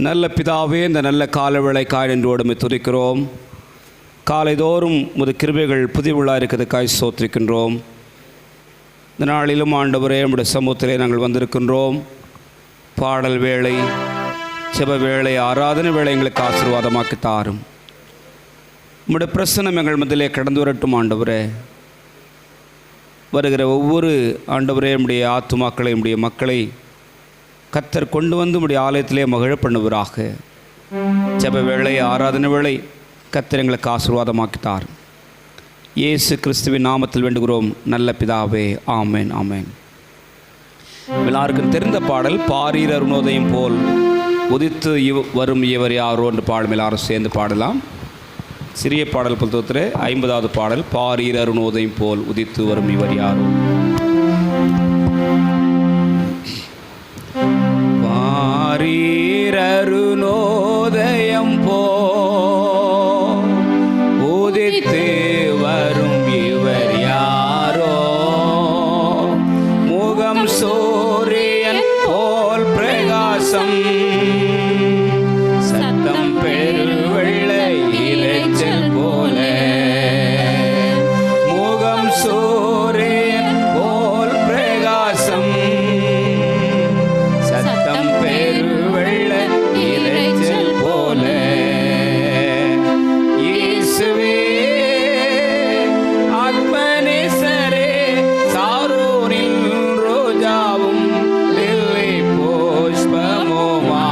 நல்ல பிதாவே, இந்த நல்ல கால வேளைக்காய் நின்றோடுமை துதிக்கிறோம். காலைதோறும் உமது கிருபைகள் புதிவுள்ளாக இருக்கிறதுக்காய் ஸ்தோத்திரிக்கின்றோம். இந்த நாளிலும் ஆண்டவரே, உம்முடைய சமூகத்திலே நாங்கள் வந்திருக்கின்றோம். பாடல் வேளை, செப வேளை, ஆராதனை வேளை எங்களுக்கு ஆசீர்வாதமாக்கி தாரும். உம்முடைய பிரசன்னம் எங்கள் மத்தியிலே கடந்து வரட்டும். ஆண்டவரே, வருகிற ஒவ்வொரு ஆண்டவரே உம்முடைய ஆத்துமாக்களை, உம்முடைய மக்களை கர்த்தர் கொண்டு வந்து உம்முடைய ஆலயத்திலே மகிழ பண்ணுவராக. ஜெப வேளை, ஆராதனை வேளை கர்த்தர் எங்களுக்கு ஆசீர்வாதமாக்கி தாரும். இயேசு கிறிஸ்துவின் நாமத்தில் வேண்டுகிறோம் நல்ல பிதாவே, ஆமேன் ஆமேன். எல்லாருக்கும் தெரிந்த பாடல், பாரீர் அருணோதயம் போல் உதித்து வரும் இவர் யாரோ என்று பாடும். எல்லாரும் சேர்ந்து பாடலாம். சிறிய பாடல் புத்தகத்திலே 50வது பாடல், பாரீர் அருணோதயம் போல் உதித்து வரும் இவர் யாரோ. பாரீர் அருணோதயம் போல் உதித்து வரும் இவர் யாரோ, முகம் சூரியன் போல் பிரகாசம், சத்தம் பெருவெள்ளை இரைச்சல் போல, முகம் சூரியன் போல் பிரகாசம், சத்தம் பெருவெள்ளை இரைச்சல் போல. இயேசுவே ஆத்மநேசரே, சாரோனில் ரோஜாவும் லில்லி புஷ்பமுமா,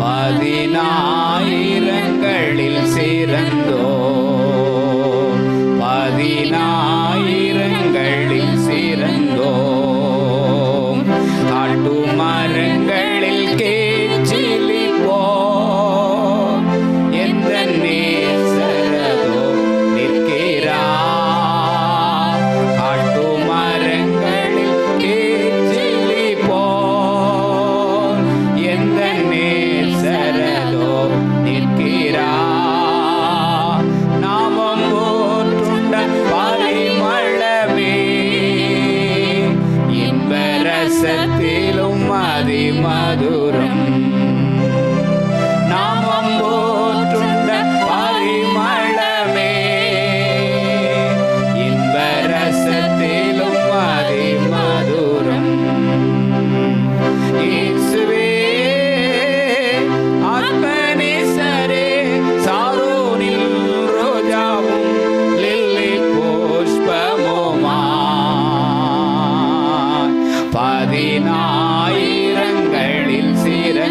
பதினாயிரங்களில் சிறந்தோ, பதினாயிரங்களில் சிறந்தோ, காட்டு மரங்களில் கேச்சிலி போ, எந்த நேசரதோ நிற்கிறா, காட்டு மரங்களில் கேச்சிலி போ, எந்த நேசரதோ நிற்கிறா. நாமம் போற்றுண்ட பரிமளமே, இன்பரசத்திலும் அதிமதுரம், நாமம் போற்றுண்ட பரிமளமே, இன்பரசத்திலும் அதிமதுரம். இயேசுவே ஆத்மநேசரே, சாரோனில் ரோஜாவும் லில்லி புஷ்பமுமா, பதினாயிரங்களில் சிறந்தோ,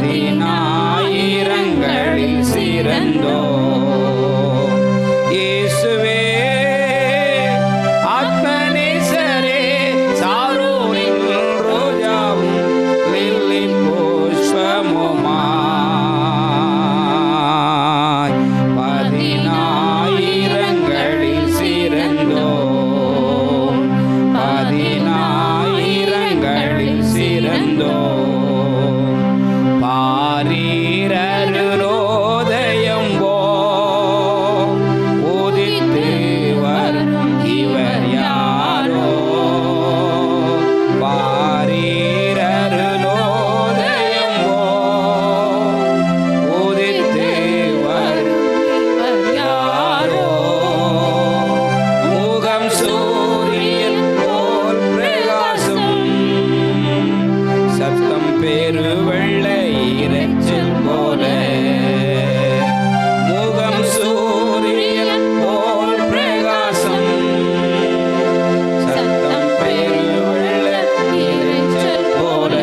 பதினாயிரங்களில் சிறந்தோ இயேசுவே ஆத்மநேசரே சாரோனின் ரோஜாவும் லில்லி புஷ்பமுமாய் பதினாயிரங்களில் சிறந்தோ பதினாயிரங்களில் சிறந்தோ பாரீரருளோதயம் போ உதித்து வரும் இவர் யாரோ பாரீரருளோதயம் போ உதித்து வரும் இவர் யாரோ முகம் சூரியன் போல் பிரகாசம் சத்தம் பெருவெள்ளை இரைச்சல் போல முகம் சூரியன் போல் பிரகாசம் சத்தம் பெருவெள்ளை இரைச்சல் போல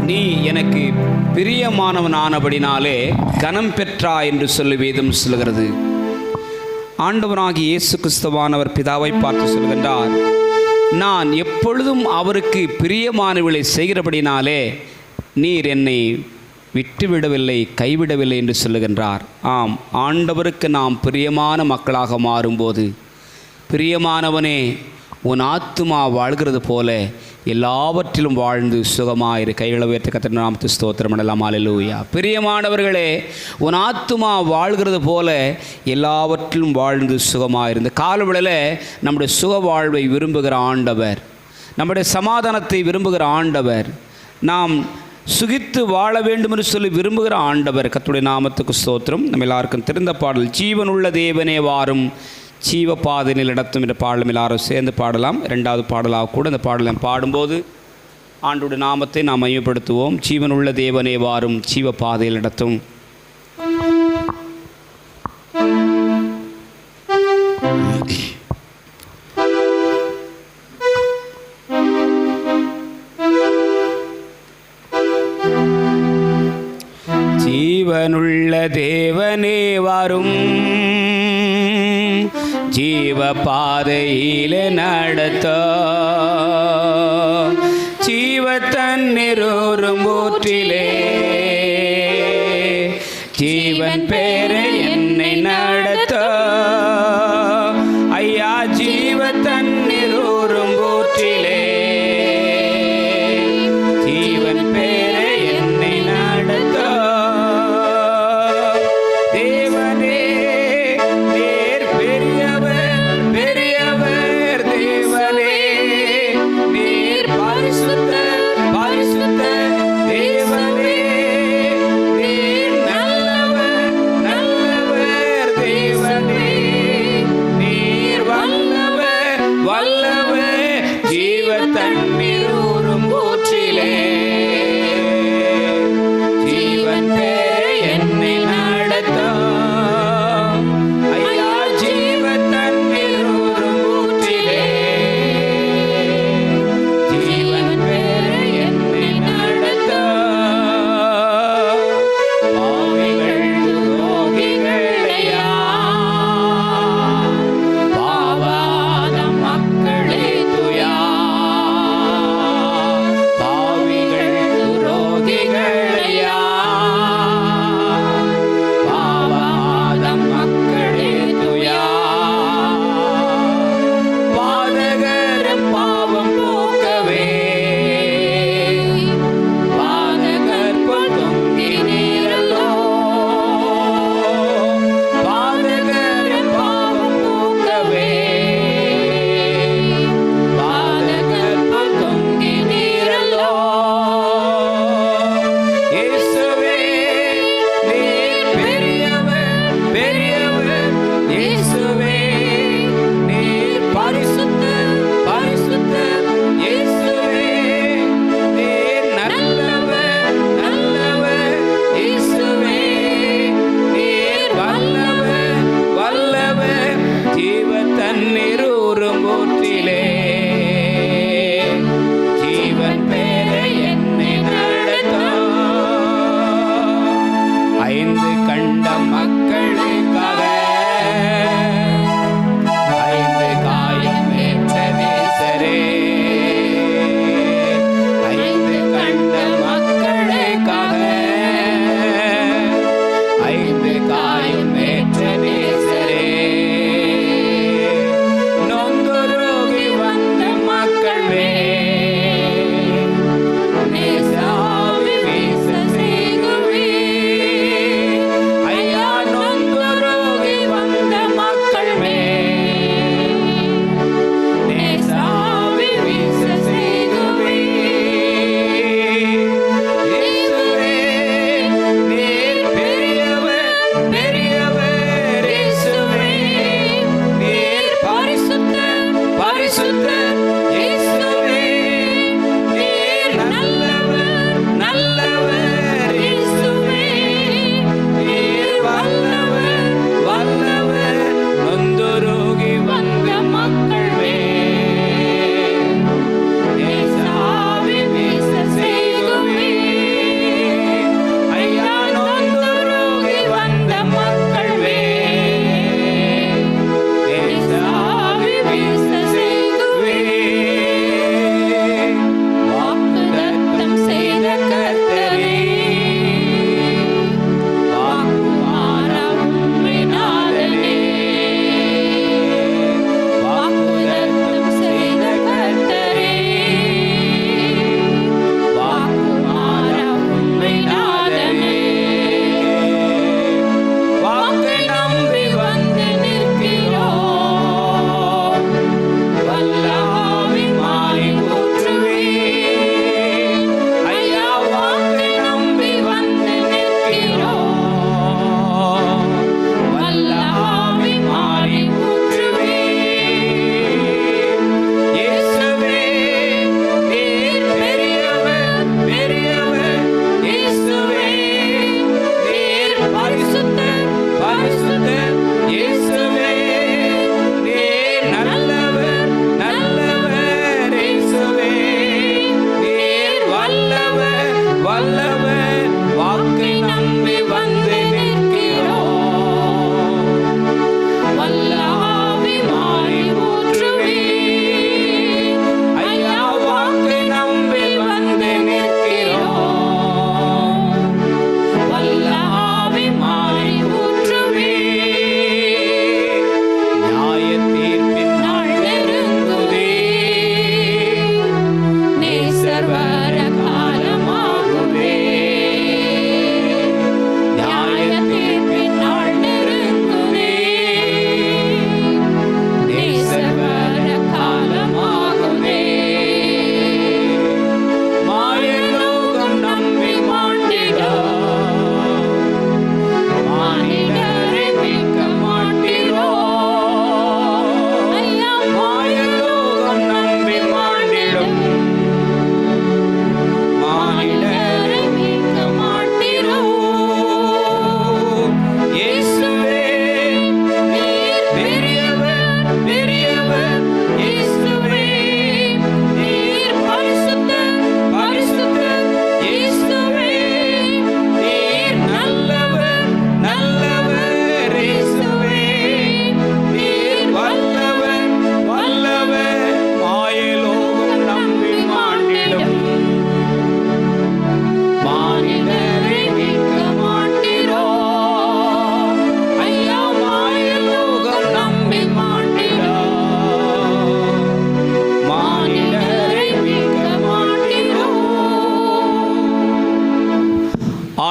நீ எனக்கு பிரியமானவனானபடினாலே கனம் பெற்றா என்று சொல்லி வேதம் சொல்கிறது. ஆண்டவராகிய இயேசு கிறிஸ்துவானவர் பிதாவை பார்த்து சொல்கின்றார், நான் எப்பொழுதும் அவருக்கு பிரியமானவர்களை செய்கிறபடினாலே நீர் என்னை விட்டுவிடவில்லை கைவிடவில்லை என்று சொல்லுகின்றார். ஆம், ஆண்டவருக்கு நாம் பிரியமான மக்களாக மாறும்போது, பிரியமானவனே உன் ஆத்துமா வாழ்கிறது போல எல்லாவற்றிலும் வாழ்ந்து சுகமாயிரு. கைகளை உயர்த்தி கர்த்தருடைய நாமத்துக்கு ஸ்தோத்திரம் பண்ணலாம். அல்லேலூயா. பிரியமானவர்களே, உன் ஆத்துமா வாழ்கிறது போல எல்லாவற்றிலும் வாழ்ந்து சுகமாயிரு. இந்த காலவெளியில் நம்முடைய சுக வாழ்வை விரும்புகிற ஆண்டவர், நம்முடைய சமாதானத்தை விரும்புகிற ஆண்டவர், நாம் சுகித்து வாழ வேண்டும் என்று சொல்லி விரும்புகிற ஆண்டவர். கர்த்தருடைய நாமத்துக்கு ஸ்தோத்திரம். நம்ம எல்லாருக்கும் தெரிந்த பாடல், ஜீவனுள்ள தேவனே வாரும் ஜீவ பாதையில் நடத்தும் என்ற பாடலும் எல்லாரும் சேர்ந்து பாடலாம். இரண்டாவது பாடலாக கூட இந்த பாடலை பாடும்போது ஆண்டோடைய நாமத்தை நாம் மையப்படுத்துவோம். ஜீவனுள்ள தேவனே வாரும் ஜீவ பாதையில் நடத்தும். ஜீவனுள்ள தேவனே வாரும் ஜீவ பாதையிலே நடத்த ஜீவ தண்ணீரும் ஊற்றிலே ஜீவன் பேரை என்னை நடத்த ஐயா ஜீவ தண்ணீரும் ஊற்றிலே ஜீவன் பேரை என்னை நடத்த தேவனே நேர் பெரியவர் பெரியவர் தேவனே நீர் பரிசுத்த பரிசுத்த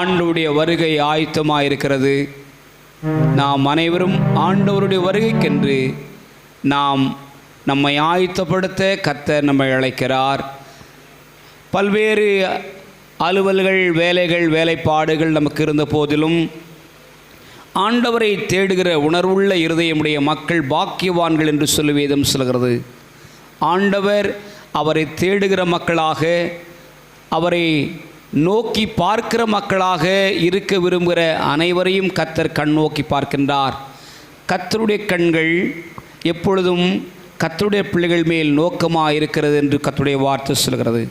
ஆண்டவருடைய வருகை ஆயத்தமாயிருக்கிறது. நாம் அனைவரும் ஆண்டவருடைய வருகைக்கென்று நம்மை ஆயத்தப்படுத்த கர்த்தர் நம்மை அழைக்கிறார். பல்வேறு அலுவல்கள், வேலைகள், வேலைப்பாடுகள் நமக்கு இருந்த போதிலும் ஆண்டவரை தேடுகிற உணர்வுள்ள இருதயமுடைய மக்கள் பாக்கியவான்கள் என்று சொல்லி வேதம் சொல்கிறது. ஆண்டவர் அவரை தேடுகிற மக்களாக, அவரை நோக்கி பார்க்கிற மக்களாக இருக்க விரும்புகிற அனைவரையும் கர்த்தர் கண் நோக்கி பார்க்கின்றார். கர்த்தருடைய கண்கள் எப்பொழுதும் கர்த்தருடைய பிள்ளைகள் மேல் நோக்கமாக இருக்கிறது என்று கர்த்தருடைய வார்த்தை சொல்கிறது.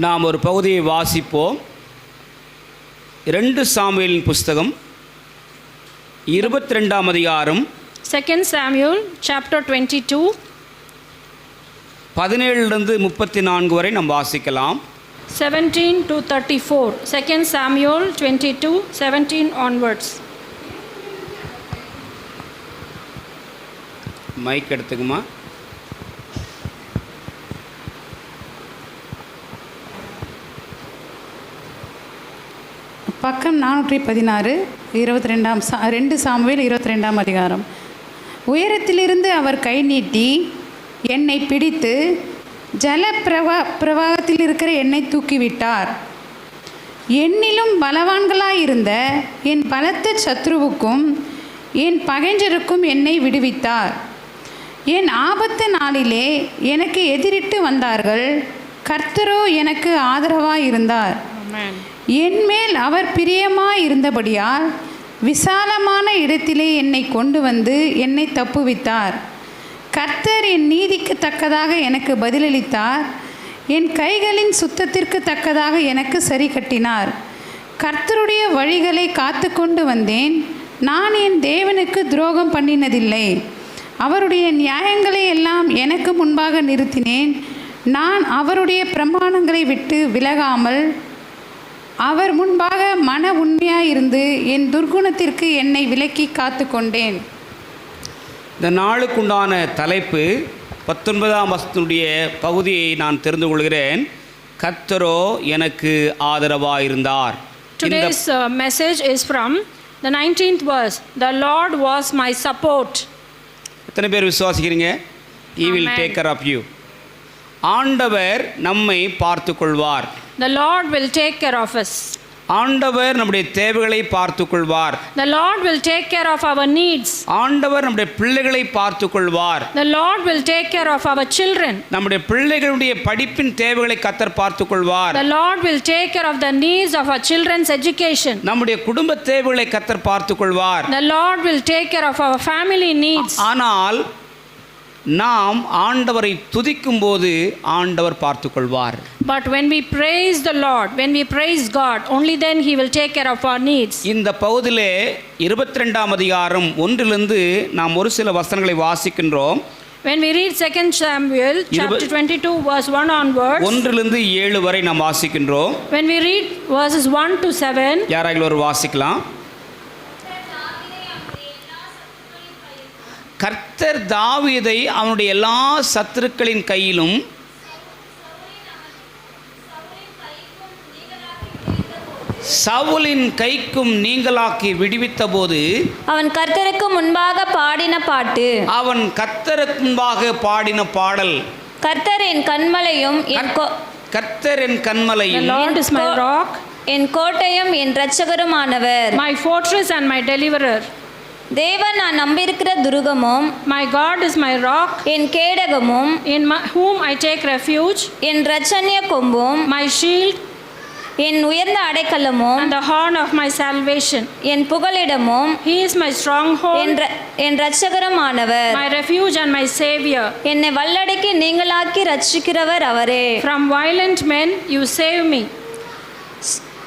நாம் ஒரு பகுதியை வாசிப்போம். 2 சாமுவேலின் புஸ்தகம் 22ஆம் அதிகாரம் 2 Samuel chapter 22 17 34 வரை நாம் வாசிக்கலாம். 17 to 34. 2 Samuel 22 17 onwards. மைக் எடுத்துக்குமா. பக்கம் 416, 2 சாமுவேல் 22ஆம் அதிகாரம். உயரத்திலிருந்து அவர் கை நீட்டி என்னை பிடித்து ஜல பிரவாகத்தில் இருக்கிற என்னை தூக்கிவிட்டார். என்னிலும் பலவான்களாயிருந்த என் பலத்த சத்ருவுக்கும் என் பகைஞருக்கும் என்னை விடுவித்தார். என் ஆபத்து நாளிலே எனக்கு எதிரிட்டு வந்தார்கள், கர்த்தரோ எனக்கு ஆதரவாயிருந்தார். என்மேல் அவர் பிரியமாயிருந்தபடியால் விசாலமான இடத்திலே என்னை கொண்டு வந்து என்னை தப்புவித்தார். கர்த்தர் என் நீதிக்கு தக்கதாக எனக்கு பதிலளித்தார். என் கைகளின் சுத்தத்திற்கு தக்கதாக எனக்கு சரி கட்டினார். கர்த்தருடைய வழிகளை காத்து கொண்டு வந்தேன். நான் என் தேவனுக்கு துரோகம் பண்ணினதில்லை. அவருடைய நியாயங்களை எல்லாம் எனக்கு முன்பாக நிறுத்தினேன். நான் அவருடைய பிரமாணங்களை விட்டு விலகாமல் அவர் முன்பாக மன உண்மையாயிருந்து என் துர்குணத்திற்கு என்னை விலக்கி காத்து கொண்டேன். இந்த நாளுக்குண்டான தலைப்பு 19ஆம் வசனத்தினுடைய பகுதியை நான் தெரிந்து கொள்கிறேன். கர்த்தரோ எனக்கு ஆதரவாயிருந்தார். Today's message is from the 19th verse. The Lord was my support. எத்தனை பேர் விசுவாசிக்கிறீங்க? He will take care of you. ஆண்டவர் நம்மை பார்த்து கொள்வார். The Lord will take care of us. ஆண்டவர் நம்முடைய தேவைகளை பார்த்து கொள்வார். The Lord will take care of our needs. ஆண்டவர் நம்முடைய பிள்ளைகளை பார்த்து கொள்வார். The Lord will take care of our children. நம்முடைய பிள்ளைகளுடைய படிப்பின் தேவைகளை கர்த்தர் பார்த்து கொள்வார். The Lord will take care of the needs of our children's education. நம்முடைய குடும்ப தேவைகளை கர்த்தர் பார்த்து கொள்வார். The Lord will take care of our family needs. ஆனால் நாம் ஆண்டவரை துதிக்கும் போது ஆண்டவர் பார்த்து கொள்வார். But when we praise the Lord, when we praise God, only then He will take care of our needs. இந்த பகுதியிலே 22ஆம் அதிகாரம் 1 நாம் ஒரு சில வசனங்களை வாசிக்கின்றோம். When we read 2 Samuel chapter 22 verse 1 onwards, 1 7 வரை நாம் வாசிக்கின்றோம். when we read verses 1 to 7, யாராவது ஒரு வாசிக்கலாம். கர்த்தர் தாவீதை அவனுடைய எல்லா சத்துருக்களின் கையிலும் சவுலின் கைக்கும் நீங்களாக்கி விடுவித்த போது அவன் கர்த்தருக்கு முன்பாக பாடின பாட்டு, அவன் கர்த்தருக்கு முன்பாக பாடின பாடல், கர்த்தர் என் கன்மலையும் கர்த்தர் என் கன்மலையும், the Lord is my rock, என் கோட்டையும் என் இரட்சகருமானவர், my fortress and my deliverer. தேவன் நான் நம்பியிருக்கிற துருகமும், My God is my rock, N கேடகமும், in whom I take refuge, N இரட்சணிய கொம்பும், my shield என் உயர்ந்த அடைக்கலமும், and the horn of my salvation. N புகலிடமும், He is my stronghold, N இரட்சகருமானவர், my refuge and my savior. என்னை வல்லடைக்கு நீங்களாக்கி ரட்சிக்கிறவர் அவரே. From violent men you save me.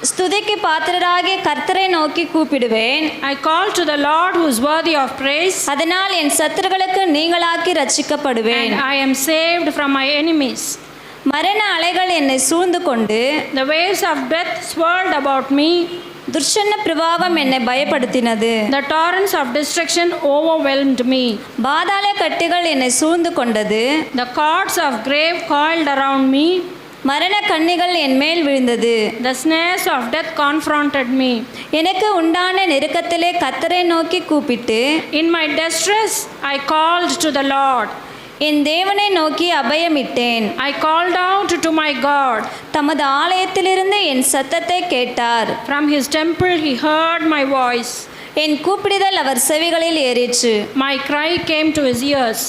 ஸ்துதிக்கு பாத்திரராகிய கர்த்தரை நோக்கி கூப்பிடுவேன். I call to the Lord who is worthy of praise, அதனால் என் சத்துருக்களுக்கு நீங்களாக்கி ரட்சிக்கப்படுவேன். and I am saved from my enemies. மரண அலைகள் என்னை சூழ்ந்து கொண்டு, The waves of death swirled about me, துர்ச்சன்ன பிரவாகம் என்னை பயப்படுத்தினது. the torrents of destruction overwhelmed me. பாதாள கட்டிகள் என்னை சூழ்ந்து கொண்டது. The cords of grave coiled around me. மரண கண்ணிகள் என் மேல் விழுந்தது. The snares of death confronted me. எனக்கு உண்டான நெருக்கத்திலே கர்த்தரை நோக்கி கூப்பிட்டு In my distress, I called to the Lord. என் தேவனை நோக்கி அபயமிட்டேன். I called out to my God. தமது ஆலயத்திலிருந்து என் சத்தத்தை கேட்டார். From his temple, he heard my voice. என் கூப்பிடுதல் அவர் செவிகளில் ஏறிற்று. My cry came to his ears.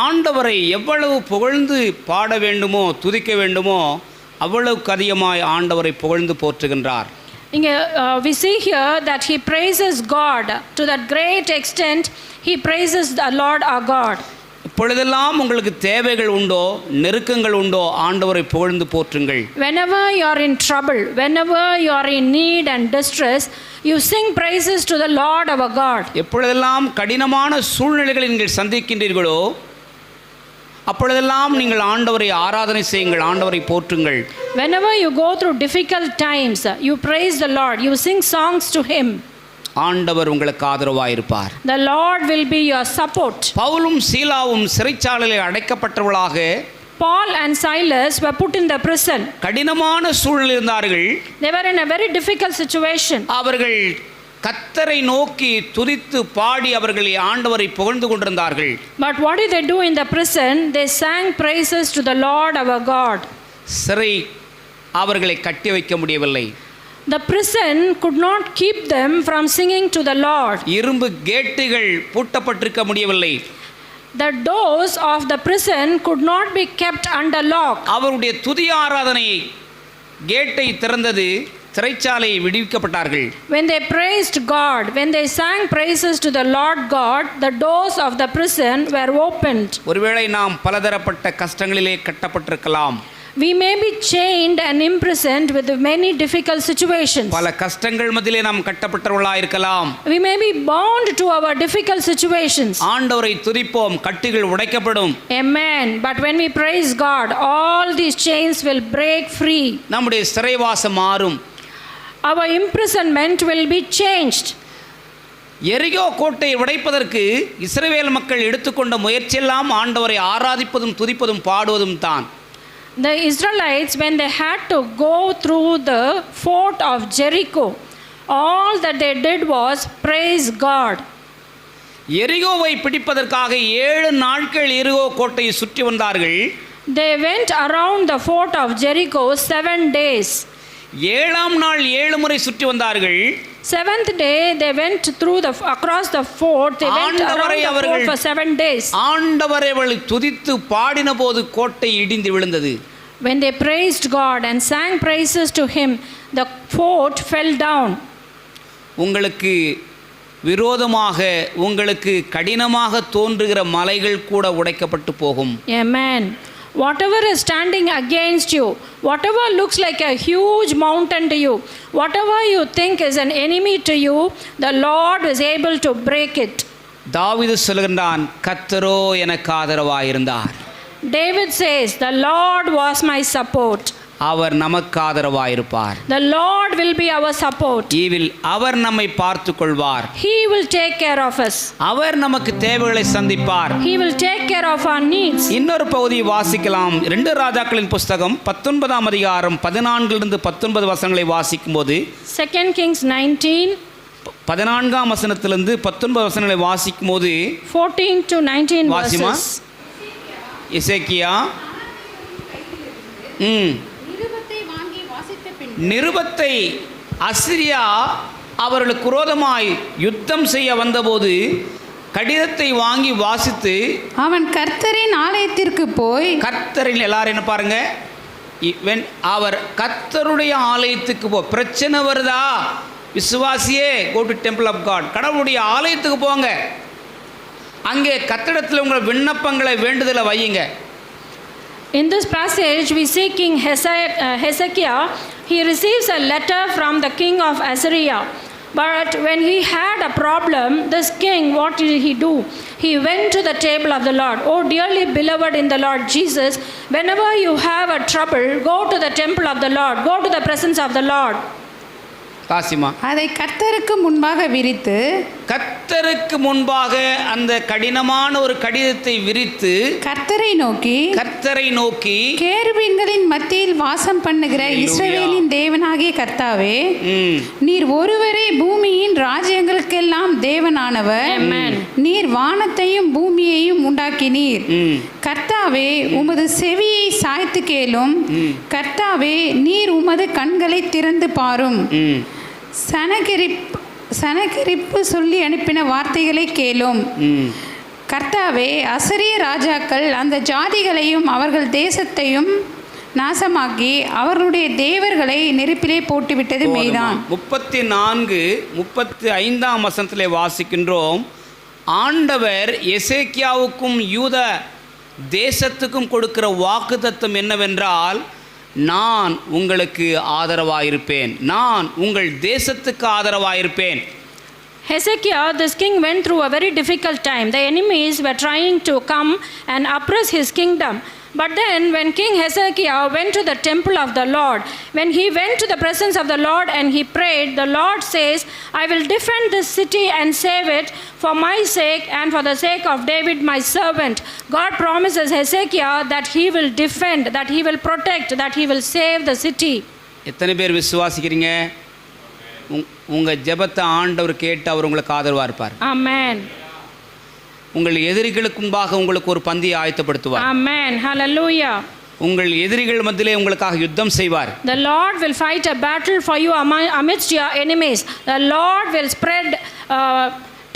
ஆண்டவரை எவ்வளவு புகழ்ந்து பாட வேண்டுமோ துதிக்க வேண்டுமோ அவ்வளவுக்கு அதிகமாய் ஆண்டவரை புகழ்ந்து போற்றுகின்றார். We see here that he praises God to that great extent. He praises the Lord our God. இப்பொழுதெல்லாம் உங்களுக்கு தேவைகள் உண்டோ நெருக்கங்கள் உண்டோ ஆண்டவரை புகழ்ந்து போற்றுங்கள். Whenever you are in trouble, whenever you are in need and distress, you sing praises to the Lord our God. எப்பொழுதெல்லாம் கடினமான சூழ்நிலைகளை நீங்கள் சந்திக்கின்றீர்களோ அப்பொழுதெல்லாம் நீங்கள் ஆண்டவரை ஆராதனை செய்யுங்கள், ஆண்டவரை போற்றுங்கள். Whenever you go through difficult times, you praise the Lord, you sing songs to him. ஆண்டவர் உங்களுக்கு ஆதரவாக இருப்பார். The Lord will be your support. பவுலும் சீலாவும் சிறைச்சாலையில் அடைக்கப்பட்டவர்களாக Paul and Silas were put in the prison. கடினமான சூழ்நிலையில் இருந்தார்கள். They were in a very difficult situation. அவர்கள் கர்த்தரை நோக்கி துதித்து பாடி அவர்கள் ஆண்டவரை புகழ்ந்து கொண்டிருந்தார்கள். But what did they do in the prison? They sang praises to the Lord our God. சிறை அவர்களை கட்டி வைக்க முடியவில்லை. The prison could not keep them from singing to the Lord. இரும்பு கேட்டுகள் பூட்டப்பட்டிருக்க முடியவில்லை. The doors of the prison could not be kept under lock. அவருடைய துதி ஆராதனை கேட்டை திறந்தது, சிறைச்சாலையை விடுவிக்கப்பட்டார்கள். When they praised God, when they sang praises to the Lord God, the doors of the prison were opened. ஒருவேளை நாம் பலதரப்பட்ட கஷ்டங்களிலே கட்டப்பட்டிருக்கலாம். We may be chained and imprisoned with many difficult situations. பல கஷ்டங்கள் மத்தியிலே நாம் கட்டப்பட்டவர்களாக இருக்கலாம். We may be bound to our difficult situations. ஆண்டவரை துதிப்போம், கட்டுகள் உடைக்கப்படும். Amen. But when we praise God, all these chains will break free. நம்முடைய சிறைவாசம் மாறும். Our imprisonment will be changed. எரிகோ கோட்டையை உடைப்பதற்கு இஸ்ரவேல் மக்கள் எடுத்துக்கொண்ட முயற்சியெல்லாம் ஆண்டவரை ஆராதிப்பதும் துதிப்பதும் பாடுவதும் தான். The Israelites, when they had to go through the fort of Jericho, all that they did was praise God. எரிகோவை பிடிப்பதற்காக 7 நாட்கள் எரிகோ கோட்டையை சுற்றி வந்தார்கள். They went around the fort of Jericho 7 days. 7ஆம் நாள் 7 முறை சுற்றி வந்தார்கள். 7th day they went across the fort. They went around the fort for 7 days. ஆண்டவரை துதித்து பாடின போது கோட்டை இடிந்து விழுந்தது. When they praised God and sang praises to him, the fort fell down. உங்களுக்கு விரோதமாக உங்களுக்கு கடினமாக தோன்றுகிற மலைகள் கூட உடைக்கப்பட்டு போகும். Amen. Whatever is standing against you, whatever looks like a huge mountain to you, whatever you think is an enemy to you, the Lord is able to break it. தாவீது சொல்கிறான், கர்த்தரோ எனக்கு ஆதரவாக இருந்தார். David says, the Lord was my support. அவர் நமக்கு ஆதரவாக இருப்பார். The Lord will be our support. அவர் நம்மை பார்த்துக் கொள்வார். He will take care of us. அவர் நமக்கு தேவைகளை சந்திப்பார். He will take care of our needs. இன்னொரு பகுதியை வாசிக்கலாம். 2 ராஜாக்களின் புஸ்தகம் 19ஆம் அதிகாரம் 14 19 வசனங்களை வாசிக்கும் போது 2 Kings 19 14ஆம் வசனத்திலிருந்து 19 வசனங்களை வாசிக்கும் போது 14 to 19 verses. எசேக்கியா நிருபத்தை அசிரியா அவர்களுக்கு விரோதமாய் யுத்தம் செய்ய வந்தபோது கடிதத்தை வாங்கி வாசித்து அவன் கர்த்தரின் ஆலயத்திற்கு போய் கர்த்தரில் எல்லாரும் என்ன பாருங்க, அவர் கர்த்தருடைய ஆலயத்துக்கு பிரச்சனை வருதா விசுவாசியே, go to temple of God, கடவுளுடைய ஆலயத்துக்கு போங்க, அங்கே கர்த்தரிடத்தில் உங்கள் விண்ணப்பங்களை வேண்டுதலை வையுங்க. In this passage, we see King Hezekiah. He receives a letter from the king of Assyria. But when he had a problem, this king, what did he do? He went to the table of the Lord. Oh, dearly beloved in the Lord Jesus, whenever you have a trouble, go to the temple of the Lord. Go to the presence of the Lord. காசிமா அதை கர்த்தருக்கு முன்பாக விரித்து கர்த்தருக்கு முன்பாக அந்த கடினமான ஒரு கடிதத்தை விரித்து கர்த்தரை நோக்கி கேருபீன்களின் மத்தியில் வாசம் பண்ணுகிற இஸ்ரவேலின் தேவனாகிய கர்த்தாவே, நீர் ஒருவரே பூமியின் ராஜ்யங்களுக்கெல்லாம் தேவனானவர். நீர் வானத்தையும் பூமியையும் உண்டாக்கினீர். கர்த்தாவே, உமது செவியை சாய்த்து கேளும். கர்த்தாவே, நீர் உமது கண்களை திறந்து பாரும். சனகரிப்பு சொல்லி அனுப்பின வார்த்தைகளை கேளும். கர்த்தாவே, அசரிய ராஜாக்கள் அந்த ஜாதிகளையும் அவர்கள் தேசத்தையும் நாசமாக்கி அவர்களுடைய தேவர்களை நெருப்பிலே போட்டுவிட்டது மெய்தான். 34-35 வசனத்திலே வாசிக்கின்றோம். ஆண்டவர் எசேக்கியாவுக்கும் யூத தேசத்துக்கும் கொடுக்கிற வாக்குத்தத்தம் என்னவென்றால், நான் உங்களுக்கு ஆதரவாயிருப்பேன், நான் உங்கள் தேசத்துக்கு ஆதரவாயிருப்பேன். Hezekiah, this king went through a very difficult time. The enemies were trying to come and oppress his kingdom. But then when King Hezekiah went to the temple of the Lord, when he went to the presence of the Lord and he prayed, the Lord says, I will defend this city and save it for my sake and for the sake of David my servant. God promises Hezekiah that he will defend, that he will protect, that he will save the city. எத்தனை பேர் விசுவாசிக்கிறீங்க? உங்கள் ஜெபத்தை ஆண்டவர் கேட்டு அவர் உங்களுக்கு ஆதரவாக இருப்பார். Amen. உங்கள் எதிரிகளுக்கு முன்பாக உங்களுக்கு ஒரு பந்தியை ஆயத்தப்படுத்துவார். Amen. Hallelujah. உங்கள் எதிரிகள் மத்தியிலே உங்களுக்காக யுத்தம் செய்வார். The Lord will fight a battle for you amidst your enemies. The Lord will spread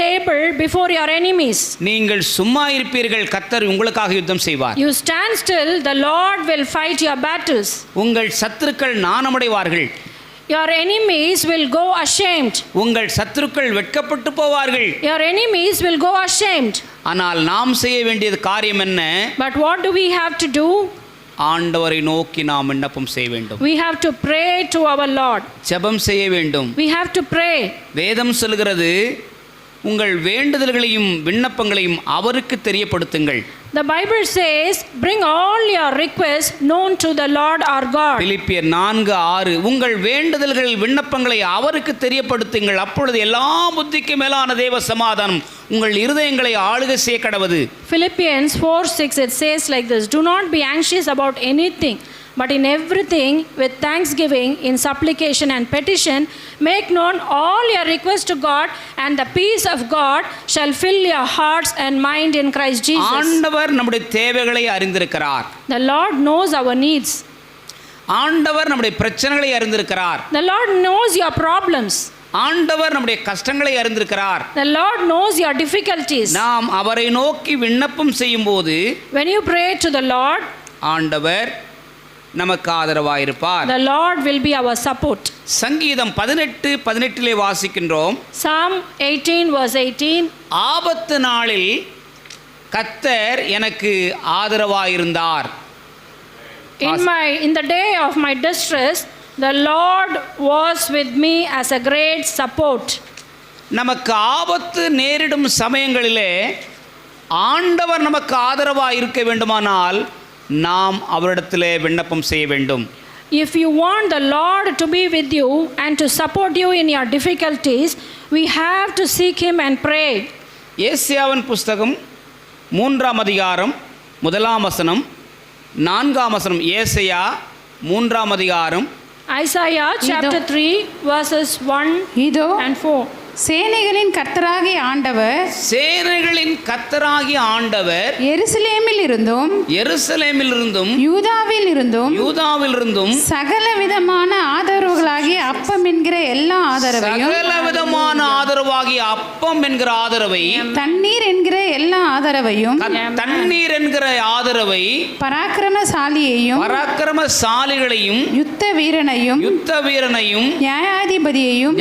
table before your enemies. நீங்கள் சும்மா இருப்பீர்கள், கர்த்தர் உங்களுக்காக யுத்தம் செய்வார். You stand still, the Lord will fight your battles. உங்கள் சத்துருக்கள் நாணமடைவார்கள். Your enemies will go ashamed. உங்கள் சத்துருக்கள் வெட்கப்பட்டு போவார்கள். Your enemies will go ashamed. ஆனால் நாம் செய்ய வேண்டியது காரியம் என்ன? But what do we have to do? ஆண்டவரை நோக்கி நாம் விண்ணப்பம் செய்ய வேண்டும். We have to pray to our Lord. ஜெபம் செய்ய வேண்டும். We have to pray. வேதம் சொல்கிறது, உங்கள் வேண்டுதல்களையும் விண்ணப்பங்களையும் அவருக்கு தெரியப்படுத்துங்கள். The Bible says, bring all your requests known to the Lord our God. பிலிப்பியர் 4:6 உங்கள் வேண்டுதல்கள் விண்ணப்பங்களை அவருக்கு தெரியப்படுத்துங்கள், அப்பொழுது எல்லா புத்திக்கு மேலான தேவ சமாதானம் உங்கள் இருதயங்களை ஆளுகை செய்ய கடவது. Philippians 4:6 it says like this, do not be anxious about anything, but in everything with thanksgiving in supplication and petition make known all your requests to God, and the peace of God shall fill your hearts and mind in Christ Jesus. ஆண்டவர் நம்முடைய தேவைகளை அறிந்திருக்கிறார். The Lord knows our needs. ஆண்டவர் நம்முடைய பிரச்சனைகளை அறிந்திருக்கிறார். The Lord knows your problems. ஆண்டவர் நம்முடைய கஷ்டங்களை அறிந்திருக்கிறார். The Lord knows your difficulties. நாம் அவரை நோக்கி விண்ணப்பம் செய்யும்போது, when you pray to the Lord, ஆண்டவர் நமக்கு ஆதரவாயிருப்பார். The Lord will be our support. சங்கீதம் 18:18 வாசிக்கின்றோம். Psalm 18:18 ஆபத்து நாளில் கர்த்தர் எனக்கு ஆதரவாயிருந்தார். In the day of my distress, the Lord was with me as a great support. நமக்கு ஆபத்து நேரிடும் சமயங்களிலே ஆண்டவர் நமக்கு ஆதரவாக இருக்க வேண்டுமானால் நாம் அவரிடத்திலே விண்ணப்பம் செய்ய வேண்டும். If you want the Lord to be with you and to support you in your difficulties, we have to seek him and pray. ஏசாயாவின் புஸ்தகம் 3ஆம் அதிகாரம் 1ஆம் வசனம் 4ஆம் வசனம். ஏசாயா 3ஆம் அதிகாரம். Isaiah chapter 3 verses 1 and 4. சேனைகளின் கர்த்தராகிய ஆண்டவர் எருசலேமில் இருந்தும் யூதாவில் இருந்தும் சகல விதமான ஆதரவுகளாகிய அப்பம் என்கிற எல்லா ஆதரவையும் தண்ணீர் என்கிற எல்லா ஆதரவை பராக்கிரமசாலிகளையும் யுத்த வீரனையும்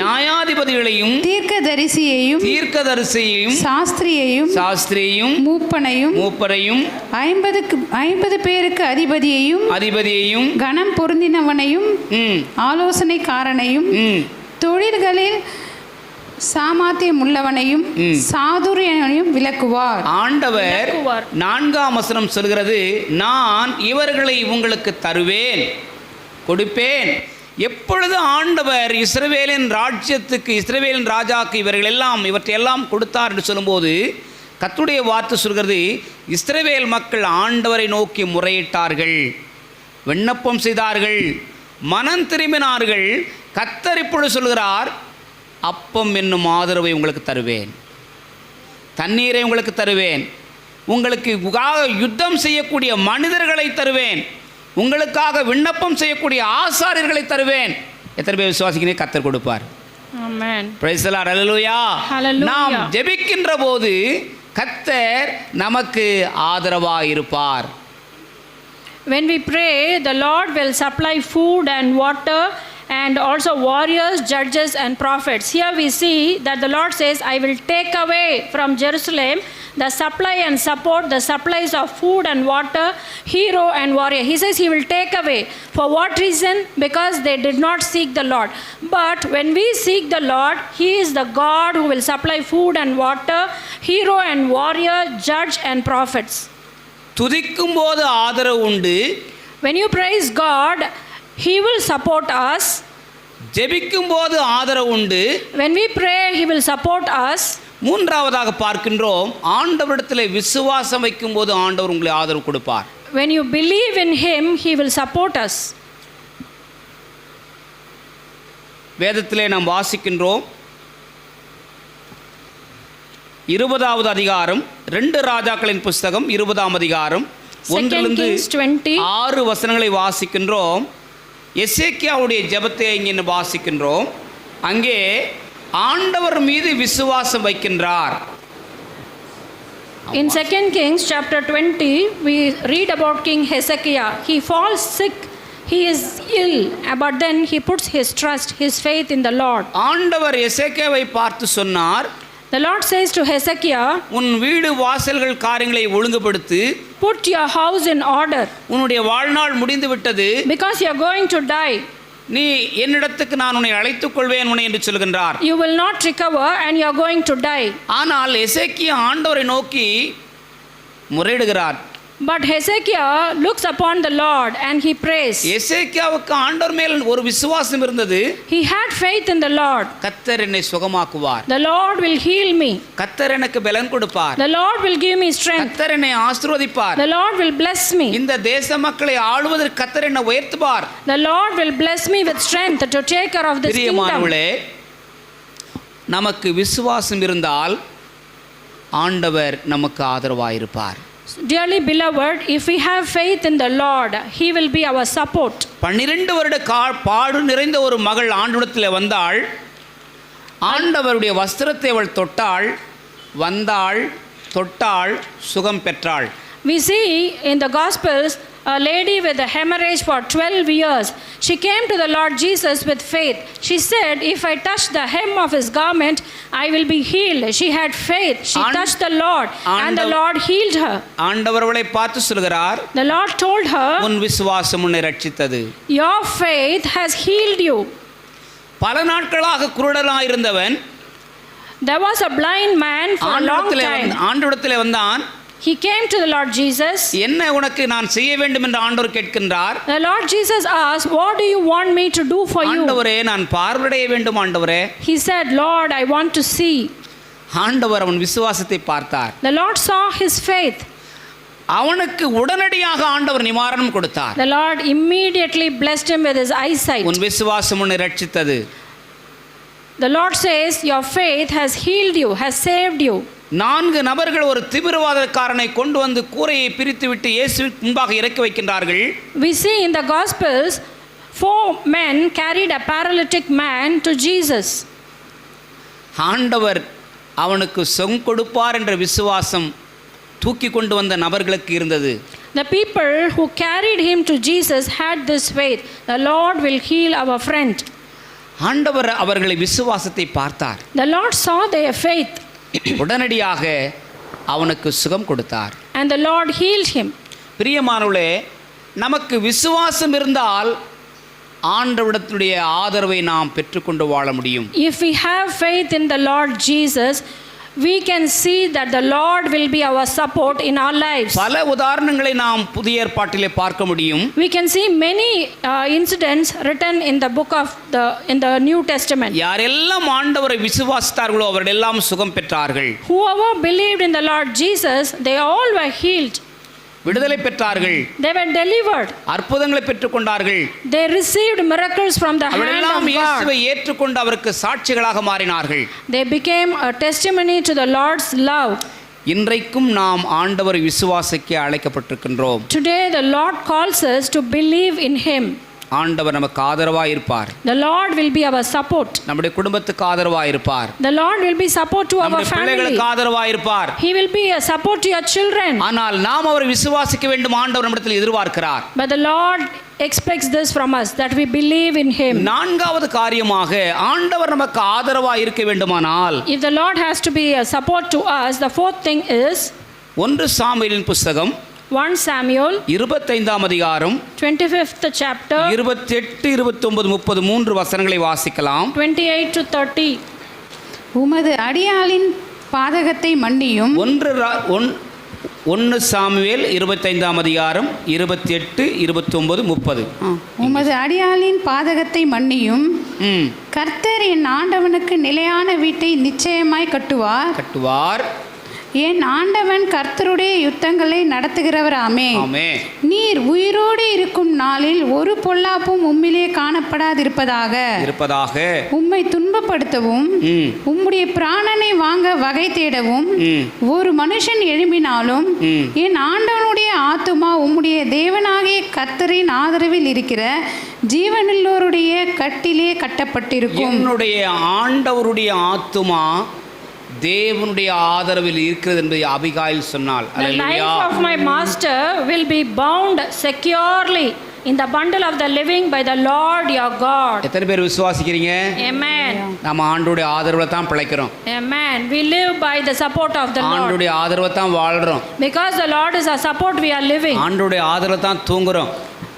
நியாயாதிபதிகளையும் தீர்க்கதரிசியையும் சாஸ்திரியையும் மூப்பரையும் 50 பேருக்கு அதிபதியையும் கனம் பொருந்தினவனையும் ஆலோசனைக்காரனையும் தொழில்களில் சாமர்த்தியம் உள்ளவனையும் சாதுரியனையும் விளக்குவார். ஆண்டவர் 4ஆம் வசனம் சொல்கிறது, நான் இவர்களை உங்களுக்கு தருவேன், கொடுப்பேன், எப்பொழுது ஆண்டவர் இஸ்ரவேலின் ராஜ்யத்துக்கு, இஸ்ரவேலின் ராஜாக்கு இவற்றையெல்லாம் கொடுத்தார் என்று சொல்லும்போது கர்த்தருடைய வார்த்தை சொல்கிறது, இஸ்ரவேல் மக்கள் ஆண்டவரை நோக்கி முறையிட்டார்கள், விண்ணப்பம் செய்தார்கள், மனம் திரும்பினார்கள். கர்த்தர் இப்பொழுது சொல்கிறார், அப்பம் என்னும் ஆதரவை உங்களுக்கு தருவேன், தண்ணீரை உங்களுக்கு தருவேன், உங்களுக்கு யுத்தம் செய்யக்கூடிய மனிதர்களை தருவேன், உங்களுக்காக விண்ணப்பம் செய்யக்கூடிய ஆசாரியர்களை தருவேன். எத்தனை பேர் விசுவாசிக்கிறீங்க? கர்த்தர் கொடுப்பார். Amen. Praise the Lord. Hallelujah. நாம் ஜெபிக்கின்ற போது கர்த்தர் நமக்கு ஆதரவாக இருப்பார். When we pray, the Lord will supply food and water and also warriors, judges and prophets. Here we see that the Lord says, I will take away from Jerusalem the supply and support, the supplies of food and water, hero and warrior. He says he will take away. For what reason? Because they did not seek the Lord. But when we seek the Lord, he is the God who will supply food and water, hero and warrior, judge and prophets. துதிக்கும் போது ஆதரவு உண்டு. When you praise God, he will support us. ஜெபிக்கும் போது ஆதரவு உண்டு. When we pray, he will support us. மூன்றாவதாக பார்க்கின்றோம், ஆண்டவரிடத்தில் விசுவாசம் வைக்கும் போது ஆண்டவர் உங்களை ஆதரவு கொடுப்பார். When you believe in him, he will support us. வேதத்திலே நாம் வாசிக்கின்றோம், 20வது அதிகாரம், 2 ராஜாக்களின் புஸ்தகம் 20ஆம் அதிகாரம் 1-6 வசனங்களை வாசிக்கின்றோம். எசேக்கியாவுடைய ஜெபத்தை இங்கே வாசிக்கின்றோம். அங்கே ஆண்டவர் மீது விசுவாசம் வைக்கின்றார். In 2 Kings chapter 20, we read about King Hezekiah. He falls sick, he is ill, but then he puts his trust, his faith in the Lord. ஆண்டவர் எசேக்கியாவை பார்த்து சொன்னார், The Lord says to Hezekiah, உன் வீடு வாசல்கள் காரியங்களை ஒழுங்குபடுத்து, put your house in order, உன்னுடைய வாழ்நாள் முடிந்து விட்டது, because you are going to die. நீ என்னிடத்துக்கு நான் உன்னை அழைத்துக் கொள்வேன் உன்னை என்று சொல்கின்றார். You will not recover and you are going to die. ஆனால் எசேக்கியா ஆண்டவரை நோக்கி முறையிடுகிறார். But Hezekiah looks upon the Lord and he prays. எசேக்கியாவுக்கு ஆண்டவர் மேல் ஒரு விசுவாசம் இருந்தது. He had faith in the Lord. கர்த்தர் என்னை சுகமாக்குவார், The Lord will heal me. கர்த்தர் எனக்கு பலன் கொடுப்பார், The Lord will give me strength. கர்த்தர் என்னை ஆசீர்வதிப்பார், The Lord will bless me. இந்த தேச மக்களை ஆளுவதற்கு கர்த்தர் என்னை உயர்த்துவார். The Lord will bless me with strength to take care of this kingdom. பிரியமானவர்களே, நமக்கு விசுவாசம் இருந்தால் ஆண்டவர் நமக்கு ஆதரவாக இருப்பார். Dearly beloved, if we have faith in the Lord, he will be our support. 12 வருட பாடு நிறைந்த ஒரு மகள் ஆண்டவரிடத்தில் வந்தாள். ஆண்டவருடைய வஸ்திரத்தை அவள் தொட்டாள், வந்தாள், தொட்டாள், சுகம் பெற்றாள். We see in the Gospels a lady with a hemorrhage for 12 years. She came to the Lord Jesus with faith. She said, if I touch the hem of his garment, I will be healed. She had faith. She touched the Lord and the Lord healed her. ஆண்டவர் அவளை பார்த்து சொல்கிறார், The Lord told her, உன் விசுவாசம் உன்னை ரட்சித்தது. your faith has healed you. பல நாட்களாக குருடனாக இருந்தவன் There was a blind man for a long time. ஆண்டவரிடத்தில் வந்தான். He came to the Lord Jesus. என்ன உனக்கு நான் செய்ய வேண்டும் என்று ஆண்டவர் கேட்கின்றார். The Lord Jesus asked, what do you want me to do for you? ஆண்டவரே, நான் பார்வையடைய வேண்டும் ஆண்டவரே. He said, Lord, I want to see. ஆண்டவர் அவன் விசுவாசத்தை பார்த்தார். The Lord saw his faith. அவனுக்கு உடனடியாக ஆண்டவர் நிவாரணம் கொடுத்தார். The Lord immediately blessed him with his eyesight. உன் விசுவாசம் உன்னை ரட்சித்தது. The Lord says, your faith has healed you, has saved you. 4 நபர்கள் ஒரு தீவிரவாதக்காரனை கொண்டு வந்து கூரையை பிரித்துவிட்டு இயேசுவின் முன்பாக இறக்கி வைக்கின்றார்கள். We see in the Gospels 4 men carried a paralytic man to Jesus. ஆண்டவர் அவனுக்கு சுகம் கொடுப்பார் என்ற விசுவாசம் தூக்கி கொண்டு வந்த நபர்களுக்கு இருந்தது. The people who carried him to Jesus had this faith. The Lord will heal our friend. ஆண்டவர் அவர்களை விசுவாசத்தை பார்த்தார். The Lord saw their faith. உடனடியாக அவனுக்கு சுகம் கொடுத்தார். And the Lord healed him. பிரியமானவர்களே, நமக்கு விசுவாசம் இருந்தால் ஆண்டவருடைய ஆதரவை நாம் பெற்றுக்கொண்டு வாழ முடியும். If we have faith in the Lord Jesus, we can see that the Lord will be our support in our lives. பல உதாரணங்களை நாம் புதிய ஏற்பாட்டிலே பார்க்க முடியும். We can see many incidents written in the book of the New Testament. யாரெல்லாம் ஆண்டவரை விசுவாசித்தார்களோ அவர்களெல்லாம் சுகம் பெற்றார்கள். Whoever believed in the Lord Jesus, they all were healed. விடுதலை பெற்றார்கள். They were delivered. அற்புதங்களை பெற்றுக்கொண்டார்கள். They received miracles from the hand of அவரெல்லாம் God. இயேசுவை ஏற்றுக்கொண்டு அவருக்கு சாட்சிகளாக மாறினார்கள். They became a testimony to the Lord's love. இன்றைக்கும் நாம் ஆண்டவரை விசுவாசிக்க அழைக்கப்பட்டிருக்கின்றோம். Today the Lord calls us to believe in him. ஆண்டவர் நமக்கு ஆதரவாக இருப்பார். The Lord will be our support. நம்முடைய குடும்பத்துக்கு ஆதரவாக இருப்பார். The Lord will be support to our நம்முடைய family. பிள்ளைகளுக்கு ஆதரவாக இருப்பார். He will be a support to your children. ஆனால் நாம் அவரை விசுவாசிக்க வேண்டும் ஆண்டவர் நம்மிடத்தில் எதிர்பார்க்கிறார். But the Lord expects this from us, that we believe in him. நான்காவது காரியமாக ஆண்டவர் நமக்கு ஆதரவாக இருக்க வேண்டுமானால், If the Lord has to be a support to us, the fourth thing is 1 சாமுவேலின் புத்தகம் 1 Samuel 25ஆம் அதிகாரம் 25th chapter 28, 29, 30 3 வசனங்களை வாசிக்கலாம். 28 to 30. உமது அடியாளின் பாதகத்தை மன்னியும். 1 சாமுவேல் 25ஆம் அதிகாரம் 28, 29, 30. உமது அடியாளின் பாதகத்தை மன்னியும். கர்த்தர் என் ஆண்டவனுக்கு நிலையான வீட்டை நிச்சயமாய் கட்டுவார். என் ஆண்டவன் கர்த்தருடைய யுத்தங்களை நடத்துகிறவராமே. நீர் உயிரோடு இருக்கும் நாளில் ஒரு பொல்லாப்பும் உம்மிலே காணப்படாதிருப்பதாக. உம்மை துன்பப்படுத்தவும் உம்முடைய பிராணனை வாங்க வகை தேடவும் ஒரு மனுஷன் எழும்பினாலும் என் ஆண்டவனுடைய ஆத்துமா உம்முடைய தேவனாகிய கர்த்தரின் ஆதரவில் இருக்கிற ஜீவனுள்ளோருடைய கட்டிலே கட்டப்பட்டிருக்கும். என்னுடைய ஆண்டவருடைய ஆத்துமா தேவனுடைய ஆதரவில் இருக்கிறது என்று அபிகாயில் சொன்னாள். The life of my master will be bound securely in the bundle of the living by the Lord your God. எத்தனை பேர் விசுவாசிக்கிறீங்க? Amen. நம்ம ஆண்டவருடைய ஆதரவுல தான் பிழைக்கிறோம். Amen. We live by the support of the Lord. ஆண்டவருடைய ஆதரவுல தான் வாழ்றோம். Because the Lord is our support, we are living. ஆண்டவருடைய ஆதரவுல தான் தூங்குறோம்.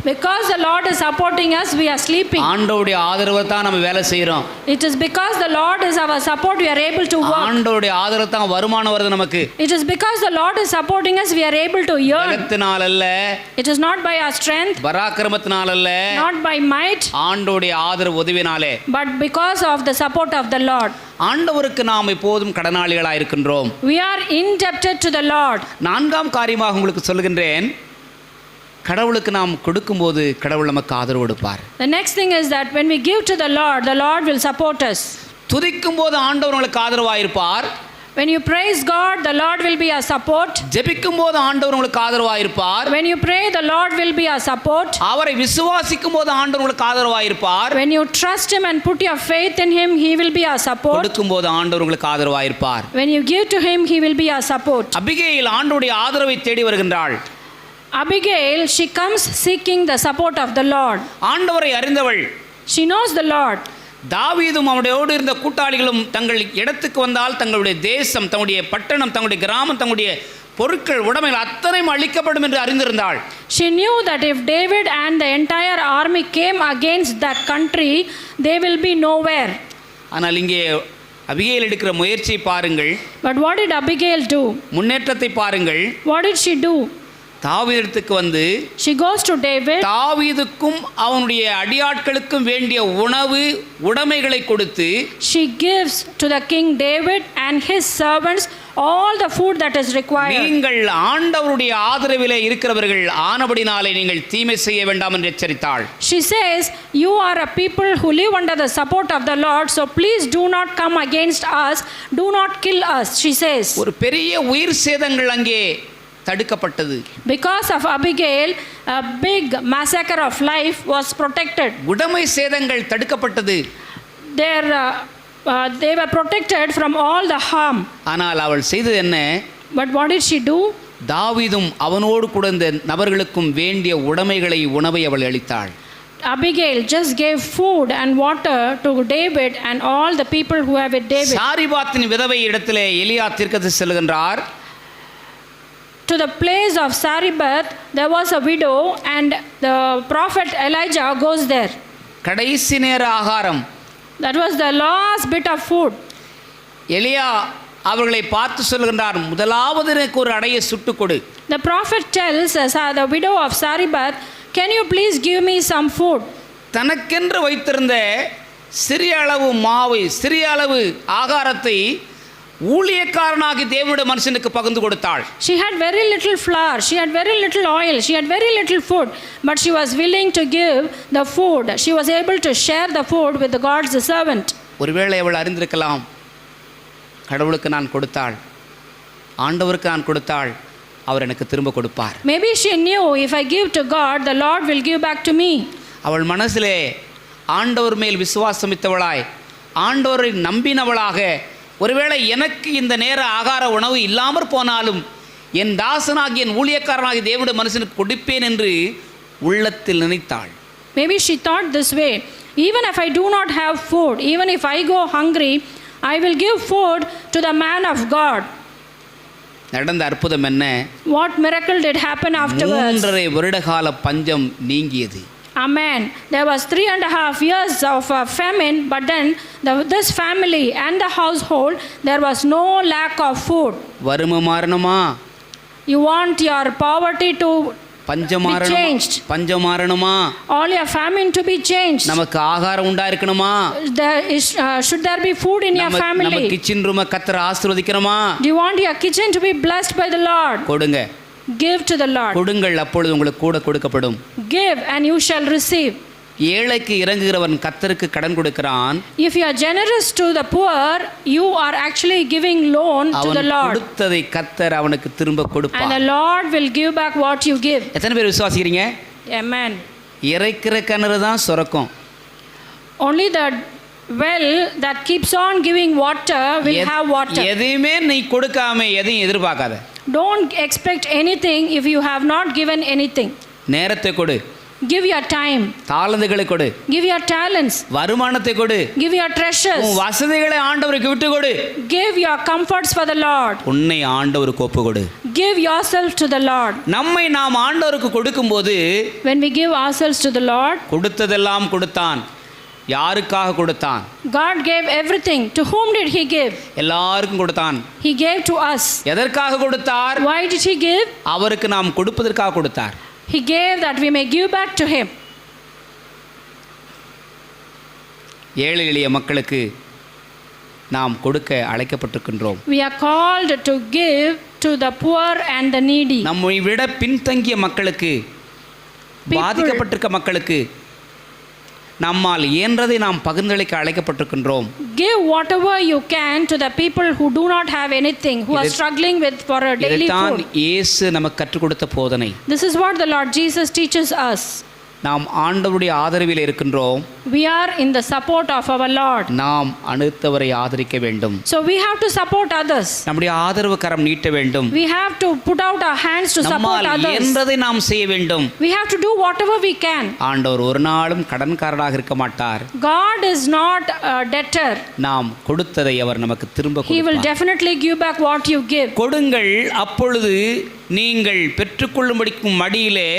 Because the Lord is supporting us, we are sleeping. ஆண்டவருடைய ஆதரவுல தான் நம்ம வேலை செய்றோம். It is because the Lord is our support, we are able to work. ஆண்டவருடைய ஆதரவுல தான் வருமானம் வருது நமக்கு. It is because the Lord is supporting us, we are able to earn. பலத்தினால் அல்ல. It is not by our strength. பராக்கிரமத்தினால் அல்ல. Not by might. ஆண்டவருடைய ஆதரவு உதவினாலே. But because of the support of the Lord. ஆண்டவருக்கு நாம் எப்போதும் கடனாளிகளாக இருக்கின்றோம். We are indebted to the Lord. நான்காம் காரியமாக உங்களுக்கு சொல்லுகின்றேன், கடவுளுக்கு நாம் கொடுக்கும்போது கடவுள் நமக்கு ஆதரவு கொடுப்பார். The next thing is that when we give to the Lord will support us. துதிக்கும் போது ஆண்டவர் உங்களுக்கு ஆதரவாக இருப்பார். When you praise God, the Lord will be our support. ஜெபிக்கும் போது ஆண்டவர் உங்களுக்கு ஆதரவாக இருப்பார். When you pray, the Lord will be our support. அவரை விசுவாசிக்கும் போது ஆண்டவர் உங்களுக்கு ஆதரவாக இருப்பார். When you trust him and put your faith in him, he will be our support. கொடுக்கும் போது ஆண்டவர் உங்களுக்கு ஆதரவாக இருப்பார். When you give to him, he will be our support. அபிகேயில் ஆண்டவருடைய ஆதரவை தேடி வருகின்றாள். Abigail, she comes seeking the support of the Lord. ஆண்டவரை அறிந்தவள். She knows the Lord. தாவீதும் அவனோடு இருந்த கூட்டாளிகளும் தங்கள் இடத்துக்கு வந்தால் தங்களுடைய தேசம், தங்களுடைய பட்டணம், தங்களுடைய கிராமம், தங்களுடைய பொருட்கள், உடைமைகள் அத்தனையும் அழிக்கப்படும் என்று அறிந்திருந்தாள். She knew that if David and the entire army came against that country, they will be nowhere. ஆனால் இங்கே அபிகேல் எடுக்கிற முயற்சியை பாருங்கள். But what did Abigail do? முன்னேற்றத்தை பாருங்கள். What did she do? தாவீதுக்கு வந்து she goes to David. தாவீதுக்கும் அவனுடைய அடியாட்களுக்கும் வேண்டிய உணவு உடைமைகளை கொடுத்து she gives to the king David and his servants all the food that is required. நீங்கள் ஆண்டவருடைய ஆதரவிலே இருக்கிறவர்கள் ஆனபடினாலே நீங்கள் தீமை செய்ய வேண்டாம் என்று எச்சரித்தாள். She says, you are a people who live under the support of the Lord, so please do not come against us, do not kill us, she says. ஒரு பெரிய உயிர் சேதங்கள் அங்கே தடுக்கப்பட்டது. Because of Abigail, a big massacre of life was protected. உடைமை சேதங்கள் தடுக்கப்பட்டது. They were protected from all the harm. ஆனால் அவள் செய்தது என்ன? But what did she do? தாவீதும் அவனோடு கூட இந்த நபர்களுக்கும் வேண்டிய உடைமைகளை, உணவை அவள் அளித்தாள். Abigail just gave food and water to David and all the people who have with David. சாரிபாத்தின் விதவை இடத்திலே எலியா தீர்க்கதரிசி செல்கின்றார். To the place of Sariphat, there was a widow and the prophet Elijah goes there. கடைசி நேர ஆகாரம். That was the last bit of food. எலியா அவர்களை பார்த்து சொல்கின்றார், முதலாவது எனக்கு ஒரு அடையை சுட்டு கொடு. The prophet tells the widow of Sarephath, can you please give me some food? தனக்கென்று வைத்திருந்த சிறிய அளவு மாவை, சிறிய அளவு ஆகாரத்தை ஊழியக்காரனாகி தேவனுடைய மனுஷனுக்கு பகிர்ந்து கொடுத்தாள். She had very little flour, she had very little oil, she had very little food, but she was willing to give the food. She was able to share the food with God's servant. ஒருவேளை அவள் அறிந்திருக்கலாம், கடவுளுக்கு நான் கொடுத்தாள், ஆண்டவருக்கு நான் கொடுத்தாள், அவர் எனக்கு திரும்ப கொடுப்பார். Maybe she knew, if I give to God, the Lord will give back to me. அவள் மனசிலே ஆண்டவர் மேல் விசுவாசமித்தவளாய், ஆண்டவரை நம்பினவளாக, ஒருவேளை எனக்கு இந்த நேர ஆகார உணவு இல்லாமற் போனாலும் என் தாசனாகி என் ஊழியக்காரனாகி தேவனுடைய மனுஷனுக்கு கொடுப்பேன் என்று உள்ளத்தில் நினைத்தாள். Maybe she thought this way, even if I do not have food, even if I go hungry, I will give food to the man of God. நடந்த அற்புதம் என்ன? What miracle did happen afterwards? 3.5 வருடகால பஞ்சம் நீங்கியது. Amen. There was 3.5 years of famine, but then this family and the household, there was no lack of food. வறுமை மாறணுமா? You want your poverty to be changed. பஞ்சம் மாறணுமா? All your famine to be changed. நமக்கு ஆகாரம் உண்டாயிருக்கணுமா? Should there be food in your family? நம்ம kitchen ரூமை கர்த்தர் ஆசீர்வதிக்கணுமா? Do you want your kitchen to be blessed by the Lord? கொடுங்க. Give to the Lord. கொடுங்கள், அப்பொழுது உங்களுக்கு கூட கொடுக்கப்படும். Give and you shall receive. ஏழைக்கு இறங்குகிறவன் கர்த்தருக்கு கடன் கொடுக்கிறான். If you are generous to the poor, you are actually giving loan to the Lord. அவன் கொடுத்ததை கர்த்தர் அவனுக்கு திரும்ப கொடுப்பார். And the Lord will give back what you give. எத்தனை பேர் விசுவாசிக்கிறீங்க? Amen. இறைக்கிற கிணறு தான் சுரக்கும். Only the well that keeps on giving water will have water. எதையுமே நீ கொடுக்காம எதையும் எதிர்பார்க்காத. Don't expect anything if you have not given anything. நேரத்தை கொடு. Give your time. தாளந்துகளை கொடு. Give your talents. வருமானத்தை கொடு. Give your treasures. உன் வசதிகளை ஆண்டவருக்கு விட்டு கொடு. Give your comforts for the Lord. உன்னை ஆண்டவருக்கு ஒப்பு கொடு. Give yourself to the Lord. நம்மை நாம் ஆண்டவருக்கு கொடுக்கும்போது, when we give ourselves to the Lord, கொடுத்ததெல்லாம் கொடுத்தான். யாருக்காக கொடுத்தான்? God gave everything. To whom did he give? எல்லாருக்கும் கொடுத்தான். He gave to us. எதற்காக கொடுத்தார்? Why did he give? அவருக்கு நாம் கொடுப்பதற்காக கொடுத்தார். He gave that we may give back to him. ஏழை எளிய மக்களுக்கு நாம் கொடுக்க அழைக்கப்பட்டிருக்கின்றோம். We are called to give to the poor and the needy. நம்மை விட பின்தங்கிய மக்களுக்கு, பாதிக்கப்பட்டிருக்க மக்களுக்கு நம்மால் இயன்றதை நாம் பகிர்ந்தளிக்க அழைக்கப்பட்டிருக்கின்றோம். Give whatever you can to the people who do not have anything, who are struggling with for a daily food. இயேசு நமக்கு கற்றுக் கொடுத்த போதனை. This is what the Lord Jesus teaches us. நாம் ஆண்டவருடைய ஆதரவில் இருக்கின்றோம். We are in the support of our Lord. நாம் அடுத்தவரை ஆதரிக்க வேண்டும். So we have to support others. நம்முடைய ஆதரவு கரம் நீட்ட வேண்டும். We have to put out our hands to support others. நம்மால் இயன்றதை நாம் செய்ய வேண்டும். We have to do whatever we can. ஆண்டவர் ஒரு நாளும் கடன்காரராக இருக்க மாட்டார். God is not a debtor. நாம் கொடுத்ததை அவர் நமக்கு திரும்ப கொடுப்பார். He will definitely give back what you give. கொடுங்கள், அப்பொழுது நீங்கள் பெற்றுக்கொள்ளும்படிக்கும் மடியிலே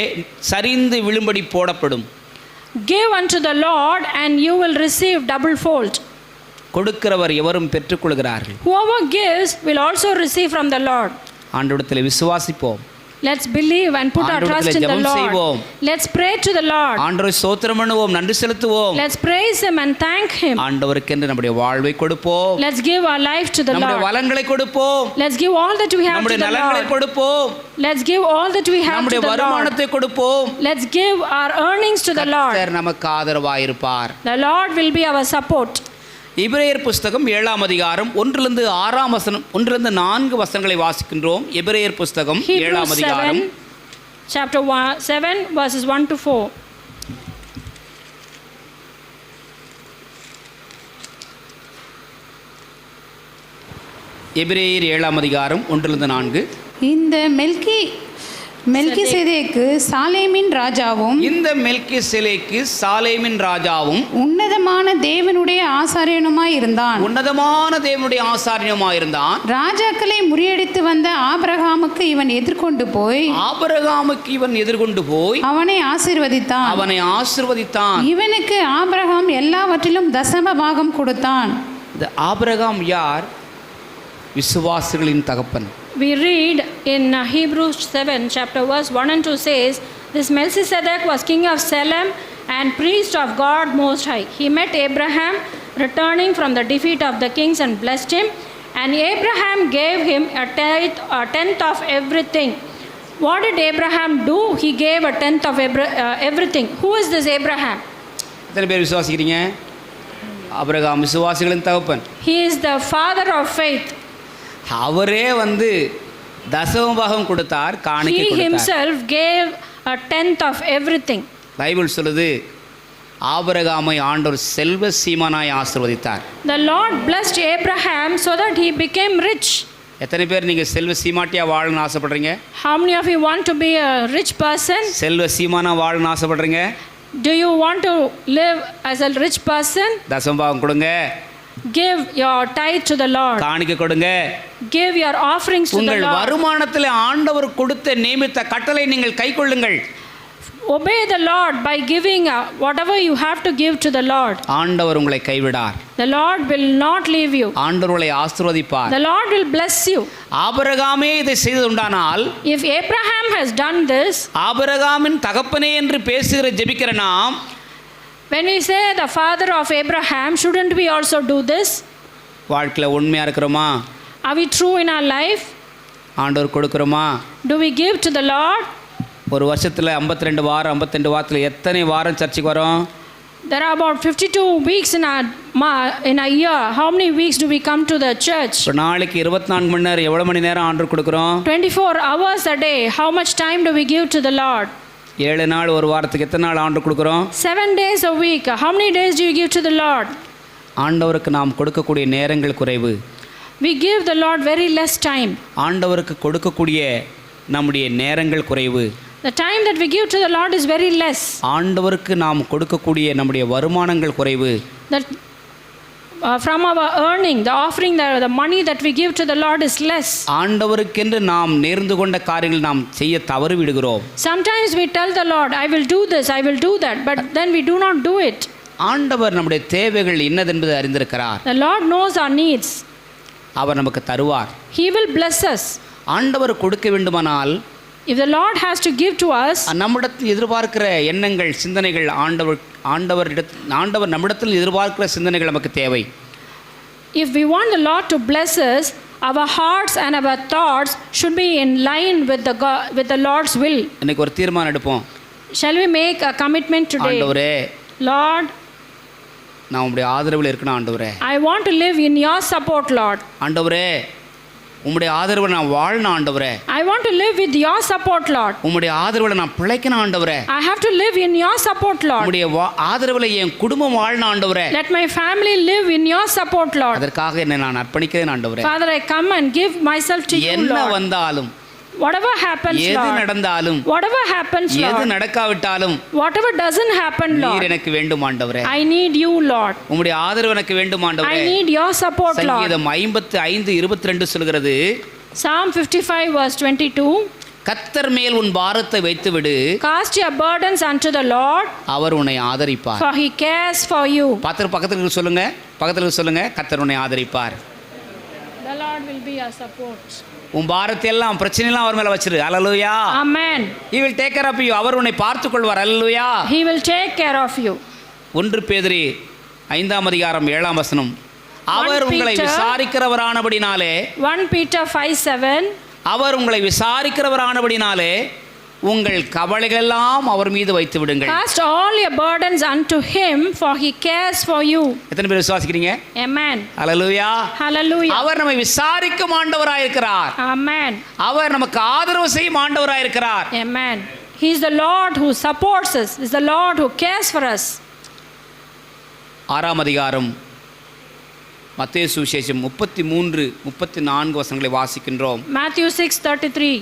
சரிந்து விழும்படி போடப்படும். Give unto the Lord and you will receive double fold. கொடுக்கிறவர் எவரும் பெற்றுக்கொள்கிறார்கள். Whoever gives will also receive from the Lord. ஆண்டவரிடத்தில் விசுவாசிப்போம். Let's believe and put our trust in the Lord. Let's pray to the Lord. ஆண்டவரை ஸ்தோத்திரம் பண்ணுவோம், நன்றி செலுத்துவோம். Let's praise him and thank him. ஆண்டவருக்கென்று நம்முடைய வாழ்வை கொடுப்போம். Let's give our life to the Lord. நம்முடைய வளங்களை கொடுப்போம். Let's give all that we have to நம்முடைய the நலங்களை Lord. கொடுப்போம். Let's give all that we have to நம்முடைய the Lord. வருமானத்தை கொடுப்போம். Let's give our earnings to the Lord. கர்த்தர் நமக்கு ஆதரவாயிருப்பார். The Lord will be our support. எபிரேயர் புஸ்தகம் 7ஆம் அதிகாரம் 1 6 வசனம் 1 4 வசனங்களை வாசிக்கின்றோம். எபிரேயர் புஸ்தகம் 7ஆம் அதிகாரம் chapter 7 verses 1 to 4. எபிரேயர் 7ஆம் அதிகாரம் 1-4. இந்த மெல்கிசேதேக்கு சாலேமின் ராஜாவும், இந்த மெல்கிசேதேக்கு சாலேமின் ராஜாவும் உன்னதமான தேவனுடைய ஆசாரியனுமாய் இருந்தான். உன்னதமான தேவனுடைய ஆசாரியனுமாய் இருந்தான். ராஜாக்களை முறியடித்து வந்த ஆபிரகாமுக்கு இவன் எதிர்கொண்டு போய் அவனை ஆசீர்வதித்தான். இவனுக்கு ஆபிரகாம் எல்லாவற்றிலும் தசம பாகம் கொடுத்தான். இந்த ஆபிரகாம் யார்? விசுவாசிகளின் தகப்பன். We read in Hebrews 7 chapter verse 1 and 2 says, this Melchizedek was king of Salem and priest of God Most High. He met Abraham returning from the defeat of the kings and blessed him, and Abraham gave him a tenth of everything. What did Abraham do? He gave a tenth of everything. Who is this Abraham? எத்தனை பேர் விசுவாசிக்கிறீங்க? Abraham விசுவாசிகளின் தகப்பன். He is the father of faith. அவரே தசமபாகம் கொடுத்தார், காணிக்கை He கொடுத்தார். himself gave a tenth of everything. Bible சொல்லுது ஆபிரகாமை ஆண்டவர் செல்வ சீமானாய் ஆசீர்வதித்தார். The Lord blessed Abraham so that he became rich. எத்தனை பேர் நீங்க செல்வ சீமாட்டியா வாழணும்னு ஆசைப்படுறீங்க? How many of you want to be a rich person? செல்வ சீமானா வாழணும்னு ஆசைப்படுறீங்க? Do you want to live as a rich person? தசமபாகம் கொடுங்க. Give your tithe to the Lord. காணிக்கை கொடுங்க. Give your offerings to the உங்கள் Lord. வருமானத்தில் ஆண்டவர் கொடுத்த நியமித்த கட்டளை நீங்கள் கைக்கொள்ளுங்கள். Obey the Lord by giving whatever you have to give to the Lord. ஆண்டவர் உங்களை கைவிடார். The Lord will not leave you. ஆண்டவர் உங்களை ஆசீர்வதிப்பார். The Lord will bless you. ஆபிரகாமே இதை செய்ததுண்டானால், If Abraham has done this, ஆபிரகாமின் தகப்பனே என்று பேசுகிற ஜெபிக்கிற நாம், when we say the father of Abraham, shouldn't we also do this? வாழ்க்கையில் உண்மையாக இருக்கிறோமா? Are we true in our life? ஆண்டவர் கொடுக்குறோமா? Do we give to the Lord? ஒரு வருஷத்தில் 52 வாரம், 52 வாரத்தில் எத்தனை வாரம் சர்ச்சுக்கு வரோம்? There are about 52 weeks in a year. How many weeks do we come to the church? ஒரு நாளைக்கு 24 மணி நேரம், எவ்வளோ மணி நேரம் ஆண்டவர் கொடுக்குறோம்? 24 hours a day. How much time do we give to the Lord? 7 நாள் ஒரு வாரத்துக்கு எத்தனை நாள் ஆண்டவர் கொடுக்குறோம்? 7 days a week. How many days do you give to the Lord? ஆண்டவருக்கு நாம் கொடுக்கக்கூடிய நேரங்கள் குறைவு. We give the Lord very less time. ஆண்டவருக்கு கொடுக்கக்கூடிய நம்முடைய நேரங்கள் குறைவு. The time that we give to the Lord is very less. ஆண்டவருக்கு நாம் கொடுக்கக்கூடிய நம்முடைய வருமானங்கள் குறைவு. That from our earning, the offering, the money that we give to the Lord is less. ஆண்டவருக்கென்று நாம் நேர்ந்து கொண்ட காரியங்கள் நாம் செய்ய தவறு விடுகிறோம். Sometimes we tell the Lord, I will do this, I will do that, but then we do not do it. ஆண்டவர் நம்முடைய தேவைகள் என்னதென்பதை அறிந்திருக்கிறார். The Lord knows our needs. அவர் நமக்கு தருவார். He will bless us. ஆண்டவர் கொடுக்க வேண்டுமானால், If the Lord has to give to us, நம்மிடத்தில் எதிர்பார்க்கிற எண்ணங்கள், சிந்தனைகள் ஆண்டவர் நம்மிடத்தில் எதிர்பார்க்கிற சிந்தனைகள் நமக்கு தேவை. if we want the Lord to bless us, our hearts and our thoughts should be in line with the Lord's will. இன்னைக்கு ஒரு தீர்மானம் எடுப்போம். Shall we make a commitment today? ஆண்டவரே, Lord, நான் உம்முடைய ஆதரவில் இருக்கணும். ஆண்டவரே, I want to live in your support, Lord. ஆண்டவரே, உம்முடைய ஆதரவில் நான் வாழணும். ஆண்டவரே, I want to live with your support, Lord. உம்முடைய ஆதரவில் நான் பிழைக்கணும். ஆண்டவரே, I have to live in your support, Lord. உம்முடைய ஆதரவில் என் குடும்பம் வாழணும். ஆண்டவரே, Let my family live in your support, Lord. அதற்காக என்னை நான் அர்ப்பணிக்கிறேன். ஆண்டவரே, Father, I come and give myself to you, என்ன Lord. வந்தாலும், Whatever happens, எது Lord. நடந்தாலும், Whatever happens, எது Lord. நடக்காவிட்டாலும், Whatever doesn't happen, நீர் Lord. எனக்கு வேண்டும். ஆண்டவரே, I need you, Lord. உம்முடைய ஆதரவு எனக்கு வேண்டும். I ஆண்டவரே, need your support, Lord. சங்கீதம் 55:22 சொல்கிறது, Psalm 55 verse 22. கர்த்தர் மேல் உன் பாரத்தை வைத்துவிடு, Cast your burdens unto the Lord, அவர் உன்னை ஆதரிப்பார். for he cares for you. பக்கத்துல சொல்லுங்க, கர்த்தர் உன்னை ஆதரிப்பார். The Lord will be your support. உன் பாரத்தை எல்லாம், பிரச்சனையெல்லாம் அவர் மேல வச்சிரு. அல்லேலூயா. Amen. He will take care of you. அவர் உன்னை பார்த்துக் கொள்வார். அல்லேலூயா. He will take care of you. 1 பேதுரு 5:7 அவர் உங்களை விசாரிக்கிறவரானபடினாலே, 1 Peter 5:7. அவர் உங்களை விசாரிக்கிறவரானபடினாலே உங்கள் கவலைகள் எல்லாம் அவர் மீது வைத்து விடுங்கள். Cast all your burdens unto him, for he cares for you. எத்தனை பேர் விசுவாசிக்கிறீங்க? Amen. அல்லேலூயா. Hallelujah. அவர் நம்மை விசாரிக்கும் ஆண்டவராயிருக்கிறார். Amen. அவர் நமக்கு ஆதரவு செய்யும் ஆண்டவராயிருக்கிறார். Amen. He is the Lord who supports us. He is the Lord who cares for us. 6 அதிகாரம் மத்தேயு சுவிசேஷம் 33-34 வாசிக்கின்றோம். Matthew 6:33.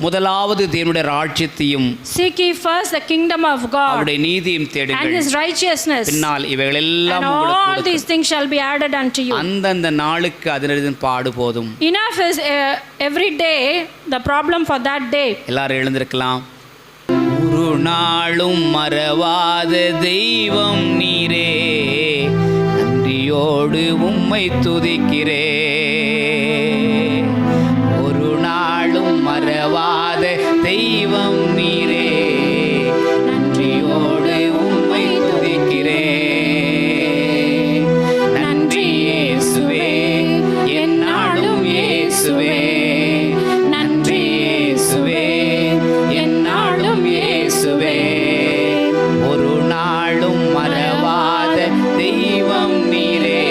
முதலாவது தேவனுடைய ராஜ்யத்தையும், Seek ye first the kingdom of God அவருடைய நீதியையும் and தேடுங்கள், his righteousness, பின்னால் இவைகள் எல்லாம் and all உங்களுக்கு these things shall be added unto you. அந்தந்த நாளுக்கு அதனது பாடு போதும். Enough is every day the problem for that day. எல்லாரும் எழுந்திருக்கலாம். ஒரு நாளும் மறவாத தெய்வம் நீரே, நன்றி நன்றியோடு உம்மை துதிக்கிறேன். ஒரு நாளும் மறவாத தெய்வம் நீரே, நன்றியோடு உம்மை துதிக்கிறேன். நன்றி இயேசுவே, என்னாலும் இயேசுவே, நன்றி இயேசுவே, என்னாலும் இயேசுவே. ஒரு நாளும் மறவாத தெய்வம் நீரே,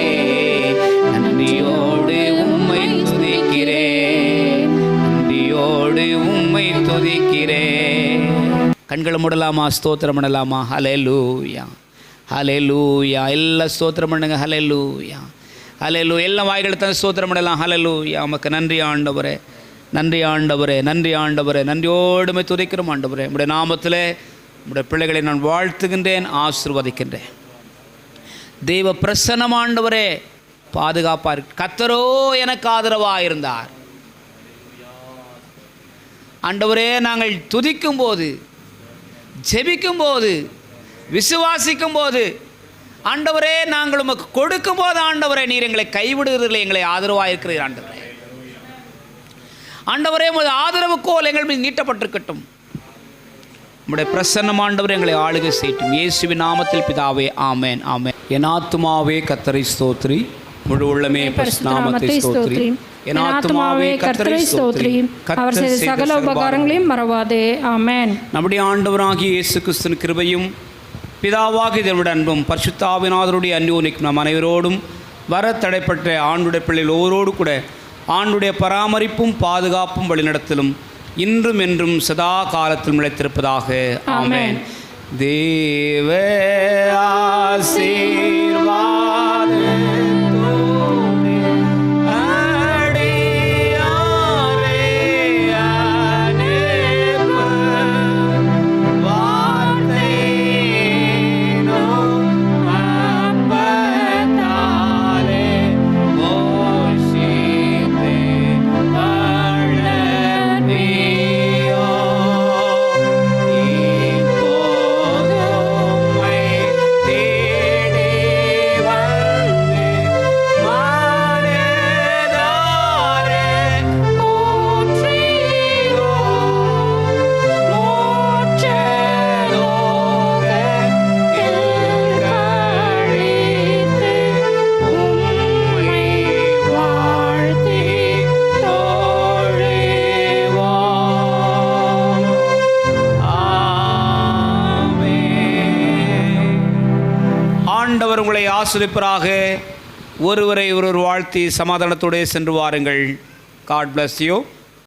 நன்றியோடு உம்மை துதிக்கிறேன், நன்றியோடு உம்மை துதிக்கிறேன். கண்களை மூடலாமா? ஸ்தோத்திரம் பண்ணலாமா? ஹல்லேலூயா, ஹல்லேலூயா. எல்லாம் ஸ்தோத்திரம் பண்ணுங்க. ஹல்லேலூயா, ஹல்லேலூயா. எல்லாம் வாய்களை தான் ஸ்தோத்திரம் பண்ணலாம். ஹல்லேலூயா. உமக்கு நன்றி ஆண்டவரே, நன்றி ஆண்டவரே, நன்றி ஆண்டவரே. நன்றியோடுமை துதிக்கிறோம் ஆண்டவரே. உம்முடைய நாமத்திலே உம்முடைய பிள்ளைகளை நான் வாழ்த்துகின்றேன், ஆசீர்வதிக்கின்றேன். தெய்வ பிரசன்னம் ஆண்டவரே பாதுகாப்பார். கர்த்தரோ எனக்கு ஆதரவாக இருந்தார். ஆண்டவரே, நாங்கள் துதிக்கும் போது, ஜெபிக்கும் போது, விசுவாசிக்கும் போது, ஆண்டவரே நாங்கள் உமக்கு கொடுக்கும் போது, ஆண்டவரே நீர் எங்களை கைவிடுகிறதில்லை, எங்களை ஆதரவாக இருக்கிறீர். ஆண்டவரே, ஆண்டவரே உமது ஆதரவு கோல் எங்கள் மீது நீட்டப்பட்டிருக்கட்டும். உம்முடைய பிரசன்னம் ஆண்டவரே எங்களை ஆளுகை செய்யட்டும். இயேசுவின் நாமத்தில் பிதாவே, ஆமென், ஆமென். என் ஆத்துமாவே கர்த்தரை ஸ்தோத்திரி, முழு உள்ளமே நாமத்தை ஸ்தோத்திரி. என் ஆத்துமாவே கர்த்தரை ஸ்தோத்திரி, அவர் செய்த சகல உபகாரங்களையும் மறவாதே. ஆமென். நம்முடைய ஆண்டவராகிய இயேசு கிறிஸ்துவின் கிருபையும் பிதாவாகிய தேவனுடைய அன்பும் பரிசுத்த ஆவியானவருடைய அந்யோன்யம் நம் அனைவரோடும் வர தடைப்பட்ட ஆண்டுடைய பிள்ளைகள் ஒவ்வொருவரோடு கூட ஆண்டுடைய பராமரிப்பும் பாதுகாப்பும் வழிநடத்தலும் இன்றும் என்றும் சதா காலத்தில் நிலைத்திருப்பதாக. ஆமென். தேவ ஆசீர்வாதத்தோடு அடியாரை அனுப்ப வார்த்தையினோ அப்பத்தாலே போஷித்து வளர்த்தீயோ. இப்போதும்மை தேடி வந்து மனதார போற்றியோ. மோட்சலோகத்தில் கழித்து உம்மை வாழ்த்தி தொழுவோம். ஆமென். ஆண்டவர் உங்களை ஆசீர்வதிப்பாராக. ஒருவரை ஒருவர் வாழ்த்தி சமாதானத்தோடு சென்று வாருங்கள். God bless you.